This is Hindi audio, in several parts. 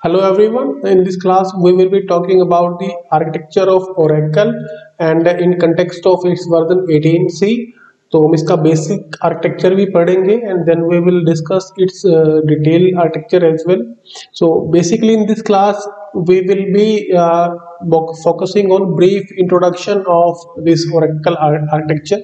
Hello everyone. In this class, we will be talking about the architecture of Oracle and in context of its version 18C. तो हम इसका बेसिक आर्किटेक्चर भी पढ़ेंगे and then we will discuss its detailed architecture as well. So basically in this class, we will be focusing on brief introduction of this Oracle architecture.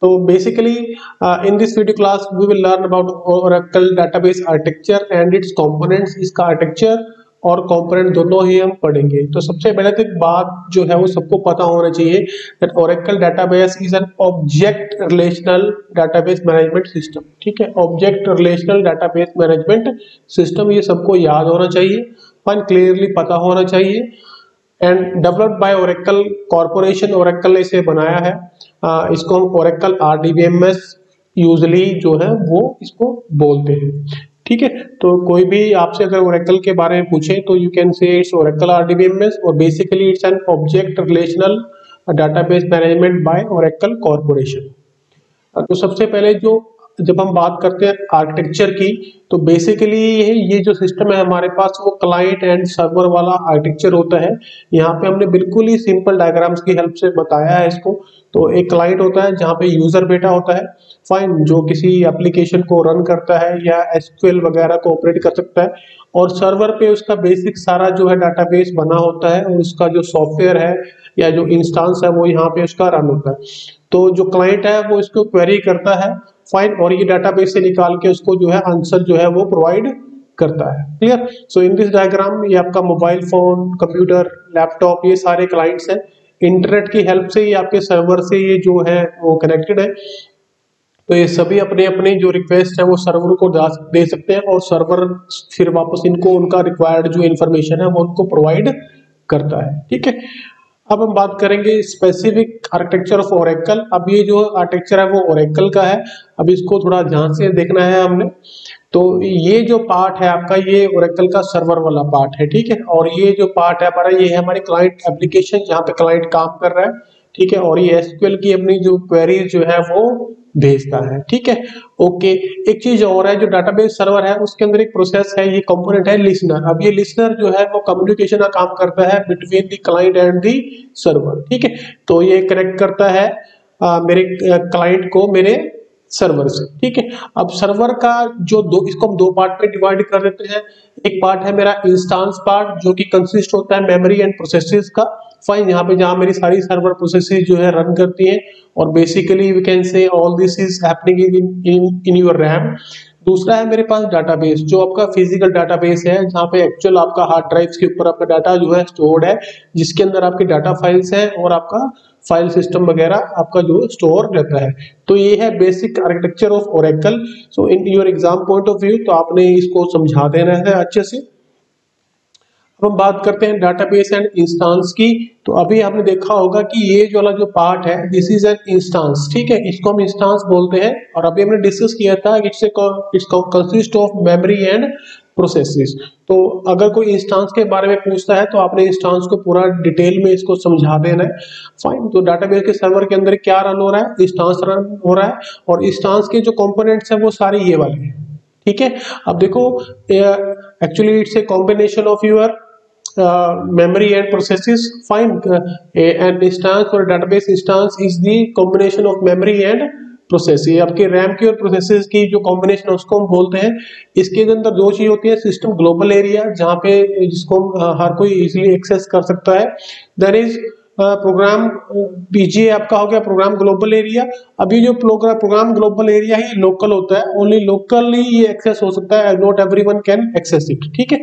So basically, in this video class, we will learn about Oracle database architecture and its components. इसका architecture और component दोनों ही हम पढ़ेंगे। तो सबसे पहले तो एक बात जो है वो सबको पता होना चाहिए that Oracle database is an object relational database management system। ठीक है, object relational database management system ये सबको याद होना चाहिए, पर क्लियरली पता होना चाहिए। And developed by Oracle corporation, Oracle ने इसे बनाया है। इसको हम ओरेकल RDBMS यूजली जो है वो इसको बोलते हैं। ठीक है, तो कोई भी आपसे अगर ओरेकल के बारे में पूछे तो you can say it's Oracle RDBMS और basically it's an object relational database management by Oracle corporation. तो सबसे पहले जो जब हम बात करते हैं आर्किटेक्चर की, तो बेसिकली ये जो सिस्टम है हमारे पास वो क्लाइंट एंड सर्वर वाला आर्किटेक्चर होता है। यहाँ पे हमने बिल्कुल ही सिंपल डायग्राम्स की हेल्प से बताया है इसको। तो एक क्लाइंट होता है जहाँ पे यूजर बैठा होता है, फाइन, जो किसी एप्लीकेशन को रन करता है या SQL वगैरह को ऑपरेट कर सकता है, और सर्वर पे उसका बेसिक सारा जो है डाटाबेस बना होता है और उसका जो सॉफ्टवेयर है या जो इंस्टांस है वो यहाँ पे उसका रन होता है। तो जो क्लाइंट है वो इसको क्वेरी करता है, फाइन, और ये डाटाबेस से निकाल के उसको जो है आंसर जो है वो प्रोवाइड करता है। Clear? So in this diagram ये आपका मोबाइल फोन, कंप्यूटर, लैपटॉप, ये सारे क्लाइंट्स हैं। इंटरनेट की हेल्प से ये आपके सर्वर से ये जो है वो कनेक्टेड है। तो ये सभी अपने अपने जो रिक्वेस्ट है वो सर्वर को दे सकते हैं और सर्वर फिर वापस इनको उनका रिक्वायर्ड जो इन्फॉर्मेशन है वो उनको प्रोवाइड करता है। ठीक है, अब हम बात करेंगे स्पेसिफिक आर्किटेक्चर ऑफ ओरेकल। अब ये जो आर्किटेक्चर है वो ओरेकल का है। अब इसको थोड़ा ध्यान से देखना है हमने। तो ये जो पार्ट है आपका, ये ओरेकल का सर्वर वाला पार्ट है। ठीक है, और ये जो पार्ट है हमारा, ये है हमारी क्लाइंट एप्लीकेशन जहाँ पे क्लाइंट काम कर रहा है। ठीक है, और ये SQL की अपनी जो क्वेरीज जो है वो भेजता है। ठीक है, ओके। एक चीज और है, जो डाटाबेस सर्वर है उसके अंदर एक प्रोसेस है, ये कंपोनेंट है लिसनर। अब ये लिसनर जो है वो कम्युनिकेशन का काम करता है between the client and the server. ठीक है, तो ये कनेक्ट करता है मेरे क्लाइंट को मेरे सर्वर से। ठीक है, अब सर्वर का जो इसको हम दो पार्ट में डिवाइड कर देते हैं। एक पार्ट है मेरा इंस्टांस पार्ट, जो कि कंसिस्ट होता है मेमोरी एंड प्रोसेसेस का। फाइन, यहाँ पे जहाँ मेरी सारी सर्वर प्रोसेसेस जो है रन करती हैं, और basically we can say all this is happening in your RAM. दूसरा है मेरे पास डाटाबेस, जो आपका फिजिकल डाटाबेस है, जहाँ पे एक्चुअल आपका हार्ड ड्राइव्स के ऊपर आपका डाटा जो है स्टोर्ड है, जिसके अंदर आपके डाटा फाइल्स हैं और आपका फाइल सिस्टम वगैरह आपका जो स्टोर रहता है। तो ये है basic architecture of Oracle. So in your exam point of view तो आपने इसको समझा देना है अच्छे से। अब हम बात करते हैं डाटाबेस एंड इंस्टांस की। तो अभी आपने देखा होगा कि ये जो वाला जो पार्ट है दिस इज एन इंस्टांस। ठीक है, इसको हम इंस्टांस बोलते हैं, और अभी हमने डिस्कस किया था कि it's consist of memory and processes. तो अगर कोई इंस्टांस के बारे में पूछता है तो आपने इंस्टांस को पूरा डिटेल में इसको समझा देना है। फाइन, तो डाटाबेस के सर्वर के अंदर क्या रन हो रहा है, इंस्टांस रन हो रहा है, और इंस्टांस के जो कंपोनेंट्स हैं वो सारे ये वाले हैं। ठीक है, अब देखो, actually it's a combination of your memory and processes. Fine, an instance or database instance is the combination of memory and process. ये आपके रैम की और प्रोसेसेस की जो कॉम्बिनेशन है उसको हम बोलते हैं। इसके अंदर दो चीज होती है, सिस्टम ग्लोबल एरिया, जहाँ पे जिसको हर कोई इजीली एक्सेस कर सकता है। देयर इज प्रोग्राम PGA आपका हो गया प्रोग्राम ग्लोबल एरिया। अभी जो प्रोग्राम ग्लोबल एरिया है लोकल होता है, ओनली लोकली ये एक्सेस हो सकता है, not everyone can access it. ठीक है,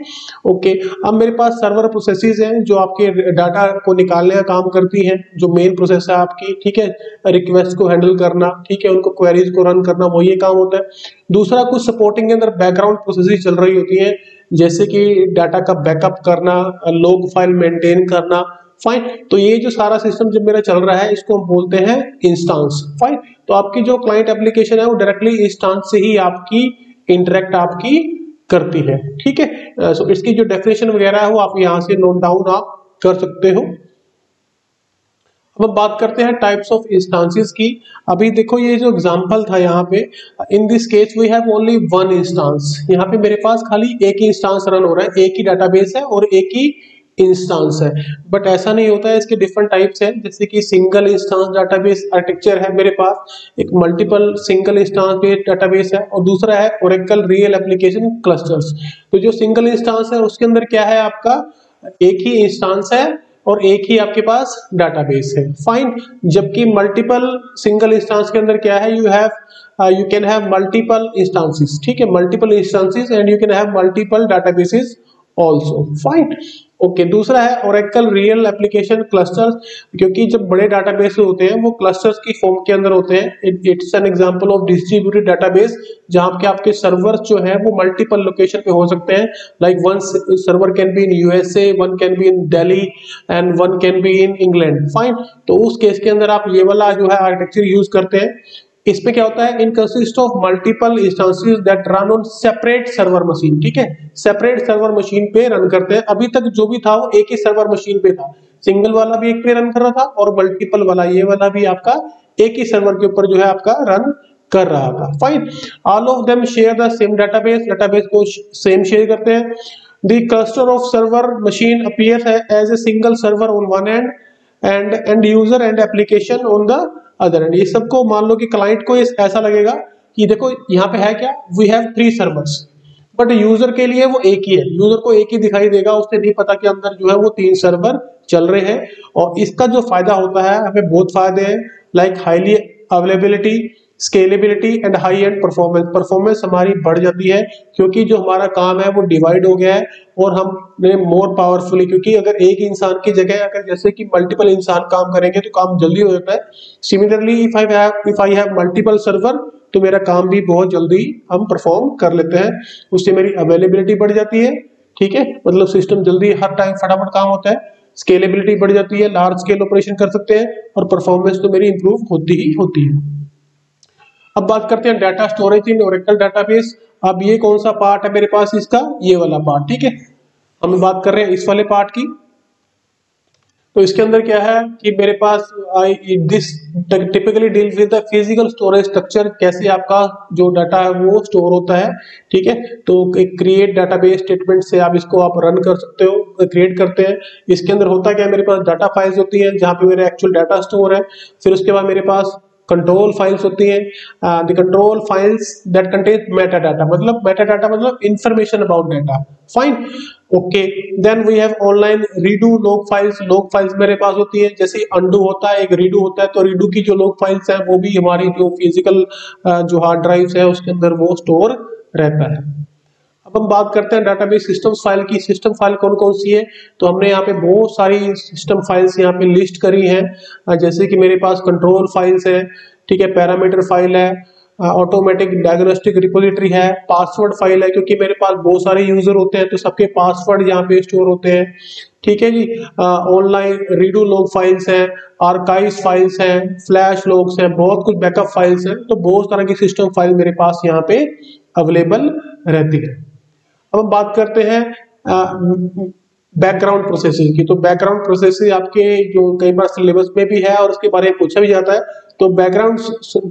ओके। अब मेरे पास सर्वर प्रोसेसेस हैं जो आपके डाटा को निकालने का काम करती हैं, जो मेन प्रोसेस है आपकी। ठीक है, रिक्वेस्ट को हैंडल करना, ठीक है, उनको क्वेरीज को रन करना, वो ये काम होता है। दूसरा, कुछ सपोर्टिंग के अंदर बैकग्राउंड प्रोसेसेस चल रही होती है, जैसे कि डाटा का बैकअप करना, लॉग फाइल मेंटेन करना। फाइन, तो ये जो सारा सिस्टम जब मेरा चल रहा है इसको हम बोलते हैं इंस्टांस। फाइन, तो आपकी जो क्लाइंट एप्लीकेशन है वो डायरेक्टली इंस्टांस से ही आपकी इंटरेक्ट आपकी करती है। ठीक है, सो इसकी जो डेफिनेशन वगैरह है वो आप यहाँ से नोट डाउन आप कर सकते हो। अब हम बात करते हैं टाइप्स ऑफ इंस्टांसेस की। अभी देखो ये जो एग्जांपल था यहाँ पे, in this case we have only one instance. यहाँ पे मेरे पास खाली एक ही इंस्टांस रन हो रहा है, एक ही डाटाबेस है और एक ही इंस्टांस है। बट ऐसा नहीं होता है, इसके डिफरेंट टाइप्स हैं। जैसे कि सिंगल इंस्टांस डाटाबेस आर्किटेक्चर है मेरे पास, एक multiple single instance based database है, और दूसरा है ओरेकल रियल एप्लीकेशन क्लस्टर्स। तो जो सिंगल इंस्टांस है उसके अंदर क्या है, आपका एक ही इंस्टांस है और एक ही आपके पास डाटाबेस है, फाइन। जबकि मल्टीपल सिंगल इंस्टांस के अंदर क्या है, you can have multiple instances, ठीक है, multiple instances and you can have multiple databases also, fine. Okay, दूसरा है ओरेकल रियल एप्लीकेशन क्लस्टर्स, क्योंकि जब बड़े डाटाबेस होते हैं वो क्लस्टर्स की फॉर्म के अंदर होते हैं। It's an example of distributed database, जहां पे आपके सर्वर्स जो है वो मल्टीपल लोकेशन पे हो सकते हैं। Like one server can be in USA, one can be in Delhi and one can be in England, fine. तो उस केस के अंदर आप ये वाला जो है आर्किटेक्चर यूज करते हैं। इसमें क्या होता है, इन consist of multiple instances that run on separate server machine, ठीक है, सेपरेट सर्वर मशीन पे रन करते हैं। अभी तक जो भी था वो एक ही सर्वर मशीन पे था, सिंगल वाला भी एक पे रन कर रहा था और मल्टीपल वाला ये वाला भी आपका एक ही सर्वर के ऊपर जो है आपका रन कर रहा था, fine. All of them share the same database, database को सेम शेयर करते हैं। The cluster of server machine appears as a single server on one end end user end application on the other end. ये सबको मान लो कि क्लाइंट को ऐसा लगेगा कि देखो यहाँ पे है क्या, we have 3 servers, but user के लिए वो एक ही है, यूजर को एक ही दिखाई देगा, उससे नहीं पता कि अंदर जो है वो 3 सर्वर चल रहे हैं। और इसका जो फायदा होता है, हमें बहुत फायदे हैं, like highly availability, scalability and high and performance. Performance हमारी बढ़ जाती है क्योंकि जो हमारा काम है वो डिवाइड हो गया है और हमने मोर पावरफुली, क्योंकि अगर एक इंसान की जगह अगर जैसे कि मल्टीपल इंसान काम करेंगे तो काम जल्दी हो जाता है। Similarly if I have multiple server, तो मेरा काम भी बहुत जल्दी हम परफॉर्म कर लेते हैं, उससे मेरी अवेलेबिलिटी बढ़ जाती है, ठीक है, मतलब सिस्टम जल्दी हर टाइम फटाफट काम होता है। स्केलेबिलिटी बढ़ जाती है, लार्ज स्केल ऑपरेशन कर सकते हैं, और परफॉर्मेंस तो मेरी इंप्रूव होती ही होती है। अब बात करते हैं डाटा स्टोरेज इन ओरेकल डाटाबेस। अब ये कौन सा पार्ट है मेरे पास, इसका ये वाला पार्ट, ठीक है, हम बात कर रहे हैं इस वाले पार्ट की। तो इसके अंदर क्या है कि मेरे पास this typically deals with the physical storage structure, कैसे आपका जो डाटा है वो स्टोर होता है, ठीक है। तो एक क्रिएट डाटाबेस स्टेटमेंट से आप इसको आप रन कर सकते हो, क्रिएट करते हैं। इसके अंदर होता क्या है, मेरे पास डाटा फाइल्स होती है जहाँ पे मेरे एक्चुअल डाटा स्टोर है। फिर उसके बाद मेरे पास कंट्रोल फाइल्स होती है, the control files that contain meta data, मतलब मेटा डाटा मतलब information about data, fine. Okay, then we have online redo log files. Log files मेरे पास होती है, जैसे अनडू होता है एक रीडू होता है, तो रीडू की जो लॉग फाइल्स है वो भी हमारी जो फिजिकल जो हार्ड ड्राइव्स है उसके अंदर वो स्टोर रहता है। अब हम बात करते हैं डाटाबेस सिस्टम्स फाइल की। सिस्टम फाइल कौन कौन सी है, तो हमने यहाँ पे बहुत सारी सिस्टम फाइल्स यहाँ पे लिस्ट करी है। जैसे कि मेरे पास कंट्रोल फाइल्स है, ठीक है, पैरामीटर फाइल है, ऑटोमेटिक डायग्नोस्टिक रिपोजिटरी है, पासवर्ड फाइल है, क्योंकि मेरे पास बहुत सारे यूजर होते हैं तो सबके पासवर्ड यहाँ पे स्टोर होते हैं, ठीक है जी। ऑनलाइन रीडू लॉग फाइल्स हैं, आर्काइव्स फाइल्स हैं, फ्लैश लॉग्स हैं, बहुत कुछ बैकअप फाइल्स हैं। तो बहुत तरह की सिस्टम फाइल मेरे पास यहाँ पे अवेलेबल रहती है। अब हम बात करते हैं बैकग्राउंड प्रोसेसिंग की। तो बैकग्राउंड प्रोसेसिंग आपके जो कई बार सिलेबस में भी है और उसके बारे में पूछा भी जाता है। तो बैकग्राउंड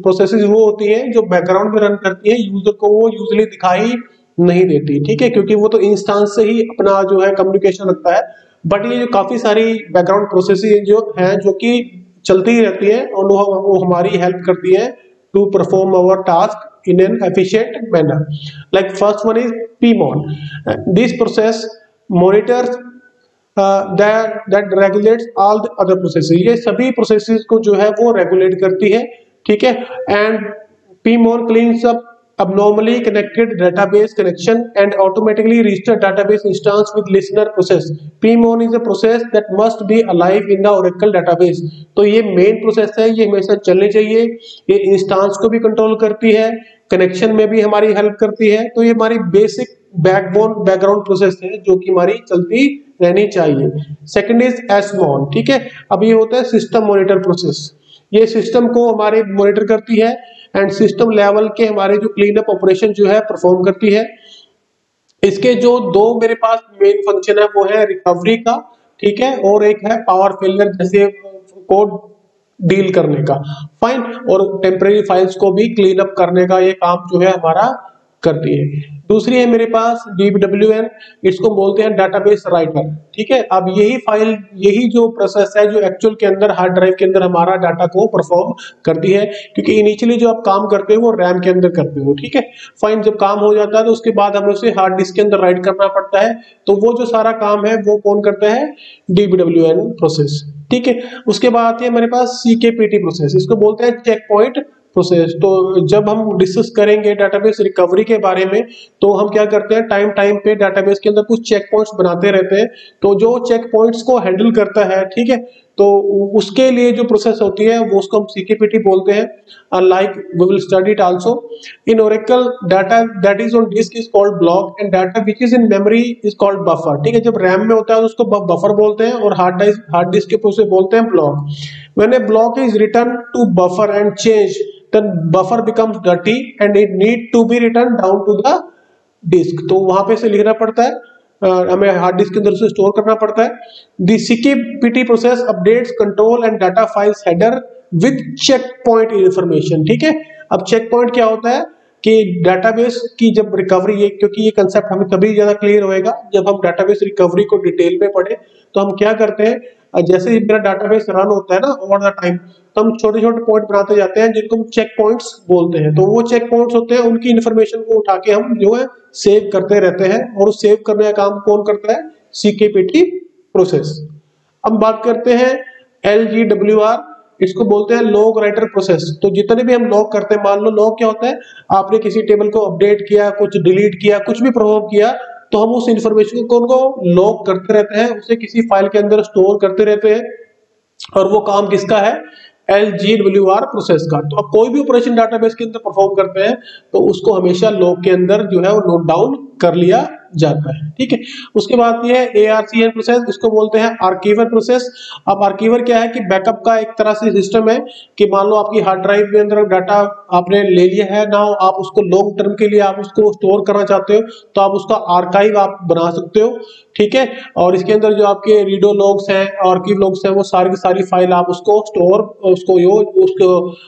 प्रोसेसिंग वो होती है जो बैकग्राउंड में रन करती है, यूजर को वो यूजली दिखाई नहीं देती, ठीक है, क्योंकि वो तो इंस्टांस से ही अपना जो है कम्युनिकेशन रखता है। बट ये जो काफी सारी बैकग्राउंड प्रोसेसिंग जो है जो कि चलती ही रहती है और वो हमारी हेल्प करती है to perform our task in an efficient manner. Like first one is PMON. This process monitors that regulates all the other processes. ये सभी processes को जो है वो regulate करती है, ठीक है। And PMON cleans up abnormally connected database connection and automatically restore database instance with listener process. PMON is a process that must be alive in the Oracle database. तो ये मेन प्रोसेस है, ये हमेशा चलनी चाहिए। ये इंस्टांस को भी कंट्रोल करती है, कनेक्शन में भी हमारी हेल्प करती है। तो ये हमारी बेसिक बैकबोन बैकग्राउंड प्रोसेस है जो कि हमारी चलती रहनी चाहिए। सेकंड इज एसमॉन, ठीक है। अब ये होता है सिस्टम मॉनिटर प्रोसेस। ये सिस्टम को हमारे मॉनिटर करती है एंड सिस्टम लेवल के हमारे जो क्लीन अप ऑपरेशन जो है परफॉर्म करती है। इसके जो दो मेरे पास मेन फंक्शन है वो है रिकवरी का, ठीक है, और एक है पावर फेलियर, जैसे कोड डील करने का, फाइन, और टेम्परेरी फाइल्स को भी क्लीन अप करने का ये काम जो है हमारा करती है। दूसरी है मेरे पास DBWN, इसको बोलते हैं डाटाबेस राइटर, ठीक है। अब यही फाइल, यही जो प्रोसेस है जो एक्चुअल के अंदर हार्ड ड्राइव के अंदर हमारा डाटा को परफॉर्म करती है, क्योंकि इनिशियली जो आप काम करते हो वो रैम के अंदर करते हो, ठीक है। फाइन, जब काम हो जाता है तो उसके बाद हमें उसे हार्ड डिस्क के अंदर राइट करना पड़ता है, तो वो जो सारा काम है वो कौन करता है, DBWN प्रोसेस, ठीक है। उसके बाद आती है मेरे पास CKPT प्रोसेस, इसको बोलते हैं चेक पॉइंट प्रोसेस। तो जब हम डिस्कस करेंगे डेटाबेस रिकवरी के बारे में, तो हम क्या करते हैं, टाइम टाइम पे डेटाबेस के अंदर कुछ चेक पॉइंट्स बनाते रहते हैं, तो जो चेक पॉइंट्स को हैंडल करता है, ठीक है, तो उसके लिए जो प्रोसेस होती है वो उसको हम CKPT बोलते हैं। Like we will study it also in Oracle, data that is on disk is called block and data which is in memory is called buffer, ठीक है। जब रैम में होता है तो उसको बफर बोलते हैं, और हार्ड डिस्क के प्रोसेस बोलते हैं block. When a block is return to buffer and change, then buffer becomes dirty and it need to be written down to the disk, तो वहां पे से लिखना पड़ता है, हमें हार्ड डिस्क के अंदर से स्टोर करना पड़ता है। The CKPT process updates control and data files header with check point information, ठीक है। अब चेक पॉइंट क्या होता है कि डेटाबेस की जब रिकवरी, ये क्योंकि ये कंसेप्ट हमें तभी ज्यादा क्लियर होएगा जब हम डेटाबेस रिकवरी को डिटेल में पढ़े, तो हम क्या करते हैं, जैसे ही मेरा डेटाबेस रन होता है ना ओवर द टाइम, तो हम छोटे छोटे पॉइंट बनाते जाते हैं जिनको हम चेक पॉइंट्स बोलते हैं। तो वो चेक पॉइंट्स होते हैं, उनकी इन्फॉर्मेशन को उठा के हम जो है सेव करते रहते हैं, और उस सेव करने का काम कौन करता है, CKPT प्रोसेस। अब बात करते हैं LGWR, इसको बोलते हैं लॉग राइटर प्रोसेस। तो जितने भी हम लॉग करते हैं, मान लो लॉग क्या होता है, आपने किसी टेबल को अपडेट किया, कुछ डिलीट किया, कुछ भी परफॉर्म किया, तो हम उस इंफॉर्मेशन को उनको लॉग करते रहते हैं, उसे किसी फाइल के अंदर स्टोर करते रहते हैं, और वो काम किसका है, LGWR प्रोसेस का। तो अब कोई भी ऑपरेशन डाटाबेस के अंदर परफॉर्म करते हैं तो उसको हमेशा लॉग के अंदर जो है वो नोट डाउन कर लिया जाता है, ठीक है। उसके बाद ये है ARCN प्रोसेस, इसको बोलते हैं आर्कीवर प्रोसेस। अब आर्कीवर क्या है कि बैकअप का एक तरह से सिस्टम है, कि मान लो आपकी हार्ड ड्राइव के अंदर डाटा आपने ले लिया है ना, आप उसको लॉन्ग टर्म के लिए आप उसको स्टोर करना चाहते हो, तो आप उसका आर्काइव आप बना सकते हो, ठीक है। और इसके अंदर जो आपके रीडो लॉग्स हैं, आर्कीव लॉग्स हैं, वो सारी की सारी फाइल आप उसको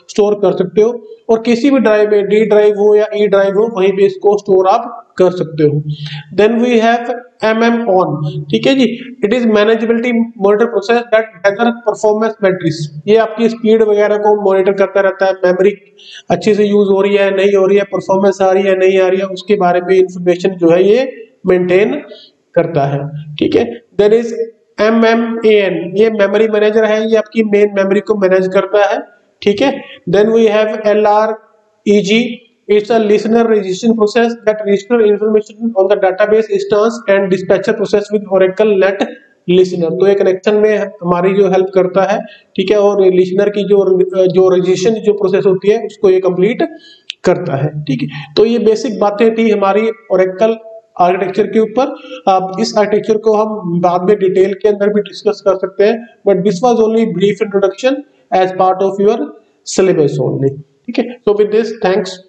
स्टोर कर सकते हो, और किसी भी ड्राइव में, D ड्राइव हो या E ड्राइव हो, वहीं पे इसको स्टोर आप कर सकते हो। देन वी हैव MMON, ठीक है जी, it is manageability monitor process that measure performance metrics. ये आपकी स्पीड वगैरह को मॉनिटर करता रहता है, मेमोरी अच्छे से यूज हो रही है नहीं हो रही है, परफॉर्मेंस आ रही है नहीं आ रही है, उसके बारे में इंफॉर्मेशन जो है ये मेंटेन करता है, ठीक है। देयर इज MMAN, ये मेमोरी मैनेजर है, ये आपकी मेन मेमोरी को मैनेज करता है, ठीक है। Then we have LREG, it's a listener registration process that registers information on the database instance and dispatcher process with Oracle Net Listener। तो ये कनेक्शन में हमारी जो हेल्प करता है, ठीक है, और लिसनर की जो रजिस्ट्रेशन जो प्रोसेस होती है उसको ये कंप्लीट करता है, ठीक है। तो ये बेसिक बातें थी हमारी Oracle आर्किटेक्चर के ऊपर। आप इस आर्किटेक्चर को हम बाद में डिटेल के अंदर भी डिस्कस कर सकते हैं, but this was only brief introduction as part of your syllabus only, ठीक है। So with this, thanks.